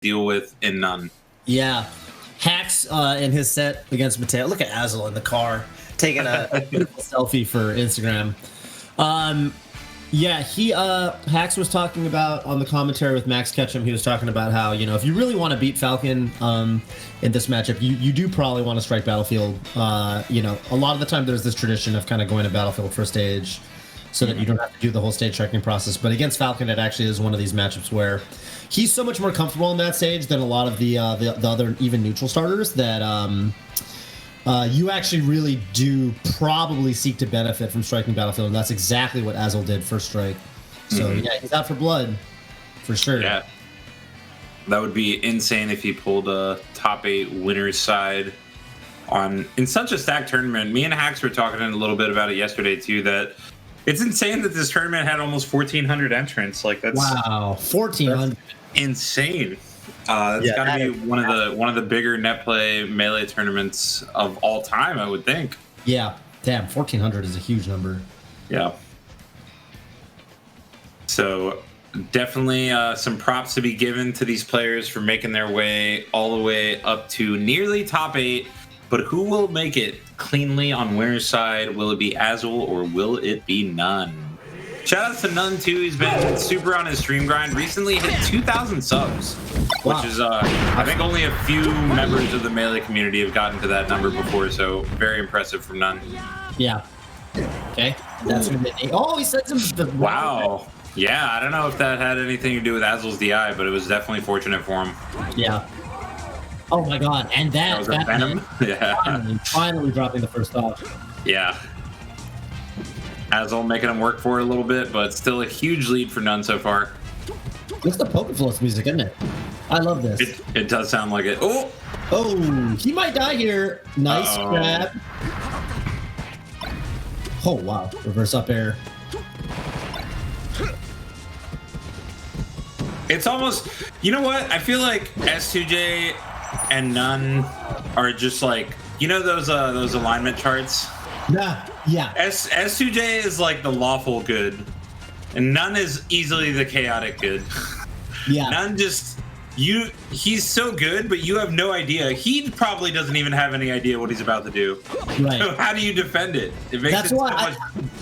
deal with in n0ne. Yeah. Hacks in his set against Mateo. Look at Azel in the car taking a beautiful selfie for Instagram. Yeah, Hacks was talking about on the commentary with Max Ketchum. He was talking about how, you know, if you really want to beat Falcon in this matchup, you do probably want to strike Battlefield. You know, a lot of the time there's this tradition of kind of going to Battlefield first stage so that you don't have to do the whole stage striking process. But against Falcon, it actually is one of these matchups where he's so much more comfortable in that stage than a lot of the other even neutral starters that you actually really do probably seek to benefit from striking Battlefield, and that's exactly what Azel did first strike. So yeah, he's out for blood, for sure. Yeah, that would be insane if he pulled a top 8 winner's side in such a stacked tournament. Me and Hacks were talking a little bit about it yesterday too. That it's insane that this tournament had almost 1,400 entrants. Like that's 1,400, insane. It's got to be one of the bigger net play melee tournaments of all time, I would think. Yeah, damn, 1,400 is a huge number. Yeah. So definitely some props to be given to these players for making their way all the way up to nearly top 8. But who will make it cleanly on winner's side? Will it be Azel or will it be n0ne? Shout out to n0ne too. He's been super on his stream grind. Recently hit 2,000 subs, which is I think only a few members of the Melee community have gotten to that number before. So very impressive from n0ne. Yeah. Okay. That's gonna be. Oh, he sends him the. Wow. Yeah, I don't know if that had anything to do with Azel's DI, but it was definitely fortunate for him. Yeah. Oh my God! And that was a Venom. Yeah. Finally dropping the first off. Yeah. Azel making him work for it a little bit, but still a huge lead for n0ne so far. It's the Pokéfloss music, isn't it? I love this. It does sound like it. Oh! Oh, he might die here. Nice grab. Oh, wow. Reverse up air. It's almost... You know what? I feel like S2J and n0ne are just like... You know those alignment charts? Yeah. S2J is like the lawful good, and n0ne is easily the chaotic good. Yeah. n0ne just he's so good, but you have no idea. He probably doesn't even have any idea what he's about to do. Right. So how do you defend it? It makes it so much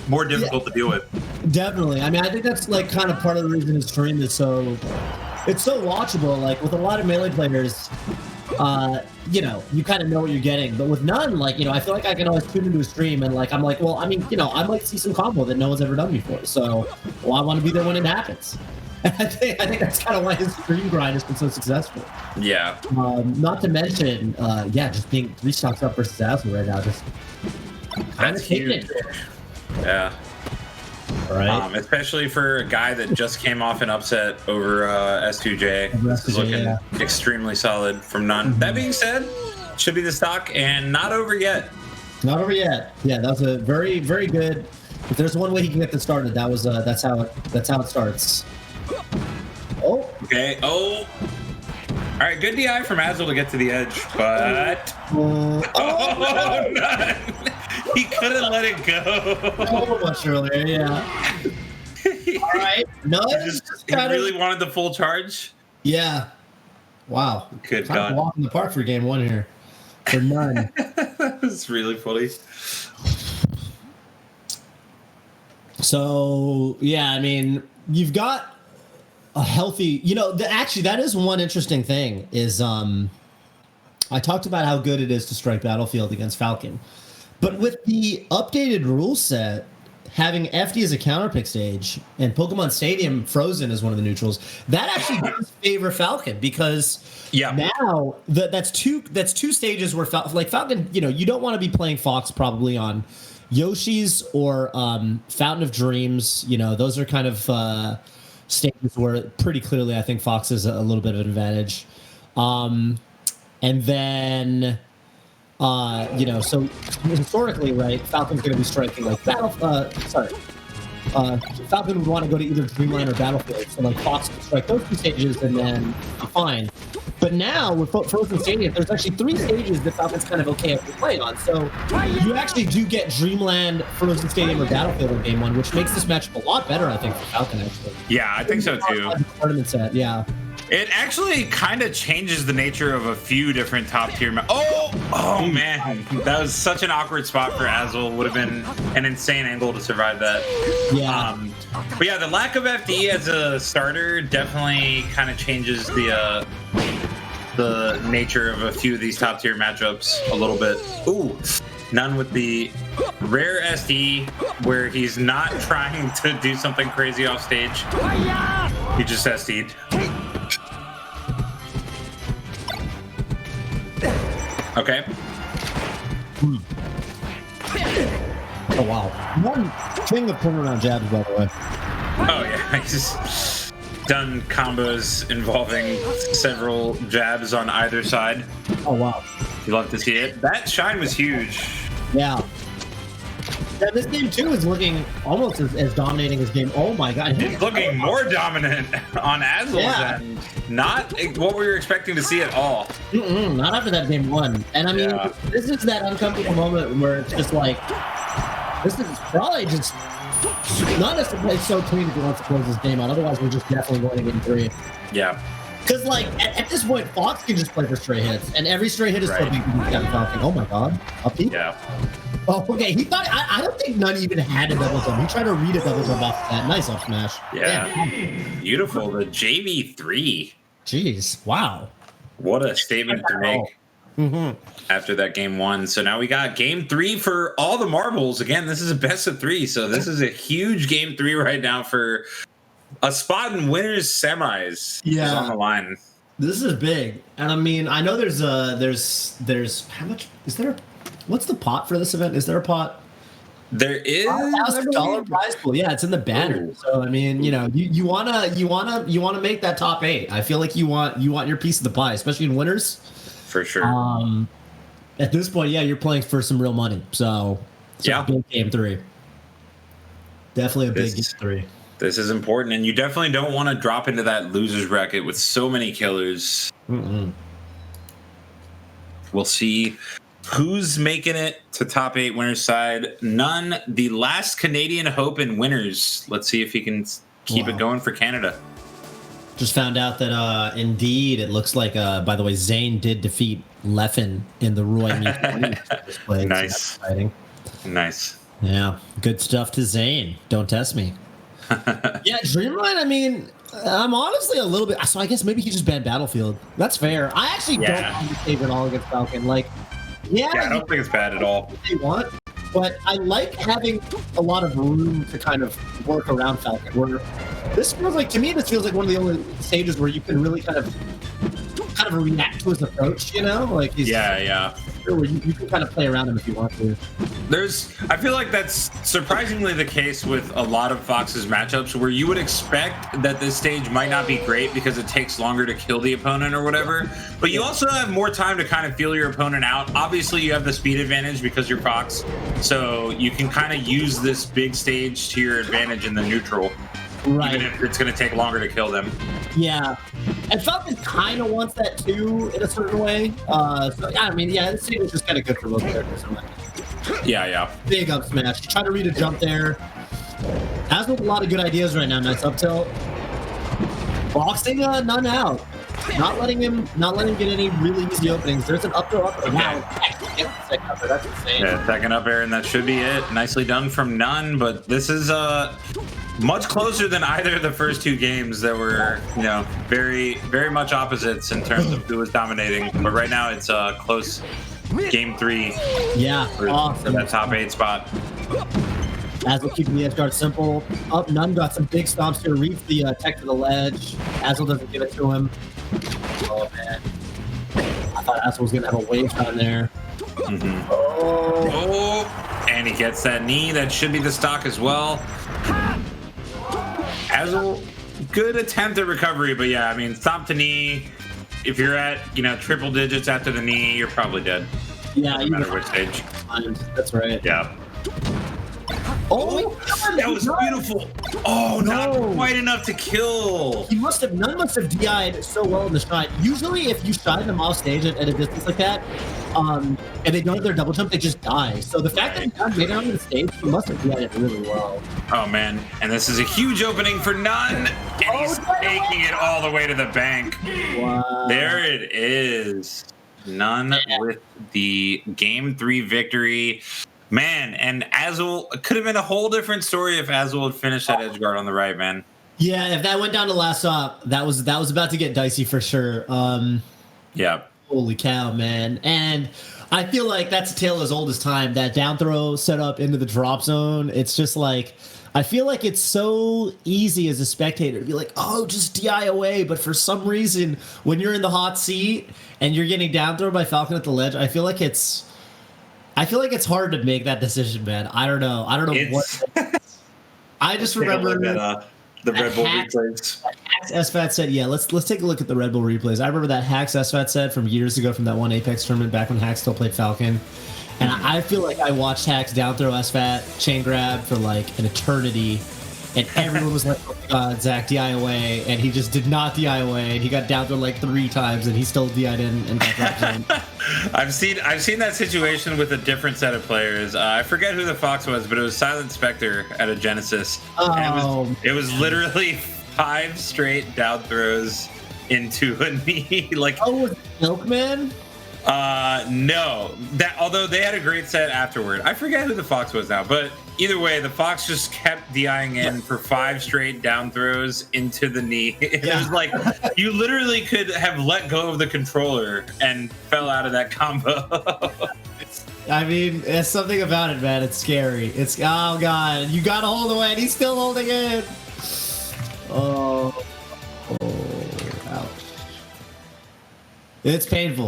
more difficult to deal with. Definitely. I mean, I think that's like kind of part of the reason his stream is so watchable. Like with a lot of Melee players, you know, you kind of know what you're getting. But with n0ne, like, you know, I feel like I can always tune into a stream and like, I'm like, well, I mean, you know, I might see some combo that no one's ever done before. So, well, I want to be there when it happens. And I think that's kind of why his stream grind has been so successful. Yeah. Not to mention, just being 3 stocks up versus Azel right now, just kind of taking it. Yeah. Right. Especially for a guy that just came off an upset over S2J. This is looking extremely solid from n0ne. That being said, should be the stock and not over yet. Not over yet. Yeah, that was a very, very good. If there's one way he can get this started, that's how it starts. Oh. Okay. Oh. All right. Good DI from Azel to get to the edge, but no. He couldn't let it go. Oh, much earlier, yeah. All right. No, he really wanted the full charge. Yeah. Wow. Good God. Walk in the park for game 1 here. For n0ne. That's really funny. So, yeah, I mean, you've got a healthy, you know, actually, that is one interesting thing is I talked about how good it is to strike Battlefield against Falcon. But with the updated rule set, having FD as a counterpick stage and Pokemon Stadium frozen as one of the neutrals, that actually does favor Falcon because now that's two stages where Falcon, you know, you don't want to be playing Fox probably on Yoshi's or Fountain of Dreams. You know, those are kind of stages where pretty clearly I think Fox is a little bit of an advantage. And then... you know, so historically, right, Falcon's going to be striking like Falcon would want to go to either Dreamland or Battlefield, so like Fox would strike those 2 stages and then fine. But now with Frozen Stadium, there's actually 3 stages that Falcon's kind of okay after playing on. So you actually do get Dreamland, Frozen Stadium, or Battlefield in game 1, which makes this matchup a lot better, I think, for Falcon actually. Yeah, I think so too. Tournament set, yeah. It actually kind of changes the nature of a few different top tier. Oh man, that was such an awkward spot for Azel. Would have been an insane angle to survive that. Yeah. But yeah, the lack of FD as a starter definitely kind of changes the nature of a few of these top tier matchups a little bit. Ooh, n0ne with the rare SD where he's not trying to do something crazy off stage. He just SD'd. Okay. Oh wow. One king of turnaround jabs, by the way. Oh yeah, he's done combos involving several jabs on either side. Oh wow. You love to see it. That shine was huge. Yeah. Yeah, this game too is looking almost as dominating as game. Oh my god. It's looking more dominant on Azel than not what we were expecting to see at all. Not after that game one. And I mean, this is that uncomfortable moment where it's just like, this is probably just not us to play so clean if he wants to close this game out. Otherwise, we're just definitely going to game 3. Yeah. Because, like, at this point, Fox can just play for straight hits, and every straight hit is so big he's got Falcon. Oh my god. Up deep? Yeah. Oh, okay. He thought, I don't think n0ne even had a double jump. He tried to read a double jump off that. Nice up smash. Yeah. Beautiful. The JV3. Jeez. Wow. What a statement to make after that game 1. So now we got game 3 for all the marbles. Again, this is a best of 3. So this is a huge game 3 right now for a spot in winners semis. Yeah. Is on the line. This is big. And I mean, I know there's how much is there? What's the pot for this event? Is there a pot? There is $1,000 prize pool. Yeah, it's in the banner. So I mean, you know, you wanna make that top 8. I feel like you want your piece of the pie, especially in winners. For sure. At this point, yeah, you're playing for some real money. So yeah, big game 3. Definitely a big game 3. This is important, and you definitely don't want to drop into that losers bracket with so many killers. We'll see who's making it to top 8 winners side. n0ne, the last Canadian hope in winners. Let's see if he can keep it going for Canada. Just found out that indeed it looks like by the way, Zane did defeat Leffen in the Roy display. Nice. So exciting. Nice. Yeah, good stuff to Zane. Don't test me. Yeah, Dreamline, I mean, I'm honestly a little bit, so I guess maybe he just banned Battlefield. That's fair. I actually don't want to save at all against Falcon. Like, I don't think it's bad at all. They want, but I like having a lot of room to kind of work around Falcon. Where this feels like, to me, this feels like one of the only stages where you can really kind of react to his approach, you know? Like, he's, where you can kind of play around him if you want to. I feel like that's surprisingly the case with a lot of Fox's matchups, where you would expect that this stage might not be great because it takes longer to kill the opponent or whatever, but you also have more time to kind of feel your opponent out. Obviously, you have the speed advantage because you're Fox, so you can kind of use this big stage to your advantage in the neutral. Right. Even if it's going to take longer to kill them. Yeah. And Falcon kind of wants that too, in a certain way. So, yeah, I mean, yeah, this scene is just kind of good for both characters. Yeah. Big up smash. Try to read a jump there. Has a lot of good ideas right now. Nice up tilt. Boxing n0ne out. Not letting him get any really easy openings. There's an up throw up. Wow. That's insane. Yeah, second up air, and that should be it. Nicely done from n0ne, but this is much closer than either of the first 2 games that were, you know, very, very much opposites in terms of who was dominating. But right now it's a close game 3. Yeah, awesome. For that top 8 spot. Azel keeping the edge guard simple. Up, n0ne got some big stomps here. Reads the tech to the ledge. Azel doesn't give it to him. Oh, man. I thought Azel was going to have a wave down there. Oh, and he gets that knee. That should be the stock as well. Azel, good attempt at recovery, but yeah, I mean, stomp to knee. If you're at, you know, triple digits after the knee, you're probably dead. Yeah, no matter which stage. That's right. Yeah. Oh, that was beautiful. Oh, not quite enough to kill. None must have DI'd so well in the shot. Usually, if you shot them off stage at a distance like that, and they don't have their double jump, they just die. So the fact that he made it onto the stage, he must have DI'd it really well. Oh man, and this is a huge opening for n0ne, and he's taking it all the way to the bank. Wow. There it is. n0ne with the game 3 victory. Man, and Azel could have been a whole different story if Azel had finished that edge guard on the right, man. Yeah, if that went down to last stop, that was about to get dicey for sure. Yeah. Holy cow, man. And I feel like that's a tale as old as time. That down throw set up into the drop zone. It's just like, I feel like it's so easy as a spectator to be like, oh, just DI away. But for some reason, when you're in the hot seat and you're getting down thrown by Falcon at the ledge, I feel like it's hard to make that decision, man. I don't know what. I just remember the Red Bull replays. Hacks SFAT said, yeah, let's take a look at the Red Bull replays. I remember that Hacks SFAT said from years ago from that one Apex tournament back when Hacks still played Falcon. And I feel like I watched Hacks down throw SFAT chain grab for like an eternity. And everyone was like, oh my God, Zach, DI away. And he just did not DI away. And he got down thrown like 3 times and he still DI'd in and got dropped in. I've seen that situation with a different set of players. I forget who the Fox was, but it was Silent Spectre at a Genesis. And it was literally 5 straight down throws into a knee. Like, oh, was it Milkman? No. Although they had a great set afterward. I forget who the Fox was now, but either way, the Fox just kept DIing in for 5 straight down throws into the knee. It was like you literally could have let go of the controller and fell out of that combo. I mean, there's something about it, man. It's scary. It's, oh God, you got to hold away, and he's still holding it. Oh, ouch. It's painful.